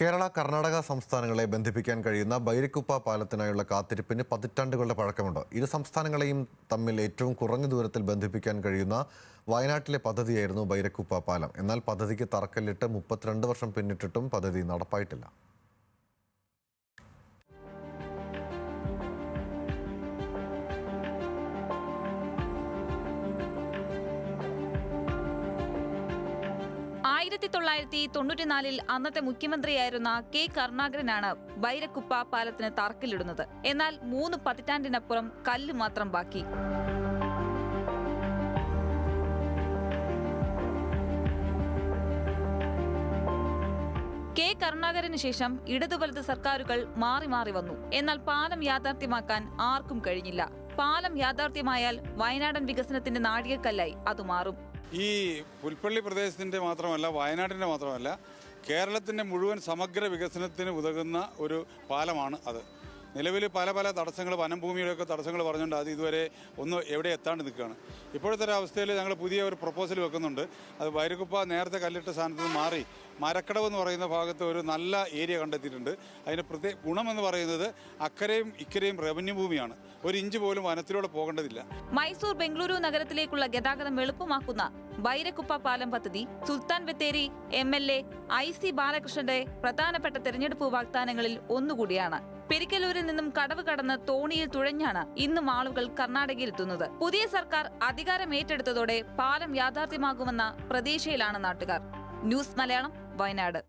കേരള കർണാടക സംസ്ഥാനങ്ങളെ ബന്ധിപ്പിക്കാൻ കഴിയുന്ന ബൈരക്കുപ്പ പാലത്തിനായുള്ള കാത്തിരിപ്പിന് പതിറ്റാണ്ടുകളുടെ പഴക്കമുണ്ട്. ഇരു സംസ്ഥാനങ്ങളെയും തമ്മിൽ ഏറ്റവും കുറഞ്ഞ ദൂരത്തിൽ ബന്ധിപ്പിക്കാൻ കഴിയുന്ന വയനാട്ടിലെ പദ്ധതിയായിരുന്നു ബൈരക്കുപ്പ പാലം. എന്നാൽ പദ്ധതിക്ക് തറക്കല്ലിട്ട് 32 വർഷം പിന്നിട്ടിട്ടും പദ്ധതി നടപ്പായിട്ടില്ല. ആയിരത്തി 1994 അന്നത്തെ മുഖ്യമന്ത്രിയായിരുന്ന കെ കരുണാകരനാണ് ബൈരക്കുപ്പ പാലത്തിന് തറക്കല്ലിടുന്നത്. എന്നാൽ 3 പതിറ്റാണ്ടിനപ്പുറം കല്ല് മാത്രം ബാക്കി. കെ കരുണാകരന് ശേഷം ഇടതു വലത് സർക്കാരുകൾ മാറി മാറി വന്നു. എന്നാൽ പാലം യാഥാർത്ഥ്യമാക്കാൻ ആർക്കും കഴിഞ്ഞില്ല. പാലം യാഥാർത്ഥ്യമായാൽ വയനാടൻ വികസനത്തിന്റെ നാഴികക്കല്ലായി അത് മാറും. ഈ പുൽപ്പള്ളി പ്രദേശത്തിൻ്റെ മാത്രമല്ല, വയനാടിൻ്റെ മാത്രമല്ല, കേരളത്തിൻ്റെ മുഴുവൻ സമഗ്ര വികസനത്തിന് ഉതകുന്ന ഒരു പാലമാണ് അത്. നിലവിൽ പല തടസ്സങ്ങൾ, വനംഭൂമിയുടെയൊക്കെ തടസ്സങ്ങൾ പറഞ്ഞുകൊണ്ട് അത് ഇതുവരെ എവിടെ എത്താണ്ട് നിൽക്കുകയാണ്. ഇപ്പോഴത്തെ ഒരു അവസ്ഥയിൽ ഞങ്ങൾ പുതിയ ഒരു പ്രപ്പോസൽ വെക്കുന്നുണ്ട്. അത് ബൈരക്കുപ്പ നേരത്തെ കല്ലിട്ട സ്ഥാനത്ത് നിന്ന് മാറി മരക്കടവ് എന്ന് പറയുന്ന ഭാഗത്ത് ഒരു നല്ല ഏരിയ കണ്ടെത്തിയിട്ടുണ്ട്. അതിന് ഗുണമെന്ന് പറയുന്നത് അക്കരയും ഇക്കരയും റവന്യൂ ഭൂമിയാണ്. ഒരു ഇഞ്ച് പോലും വനത്തിലൂടെ പോകേണ്ടതില്ല. മൈസൂർ ബംഗളൂരു നഗരത്തിലേക്കുള്ള ഗതാഗതം എളുപ്പമാക്കുന്ന ബൈരക്കുപ്പ പാലം പദ്ധതി സുൽത്താൻ ബത്തേരി MLA IC ബാലകൃഷ്ണന്റെ പ്രധാനപ്പെട്ട തെരഞ്ഞെടുപ്പ് വാഗ്ദാനങ്ങളിൽ ഒന്നുകൂടിയാണ്. പെരിക്കലൂരിൽ നിന്നും കടവ് കടന്ന് തോണിയിൽ തുഴഞ്ഞാണ് ഇന്നും ആളുകൾ കർണാടകയിലെത്തുന്നത്. പുതിയ സർക്കാർ അധികാരം ഏറ്റെടുത്തതോടെ പാലം യാഥാർത്ഥ്യമാകുമെന്ന പ്രതീക്ഷയിലാണ് നാട്ടുകാർ. ന്യൂസ് മലയാളം, വയനാട്.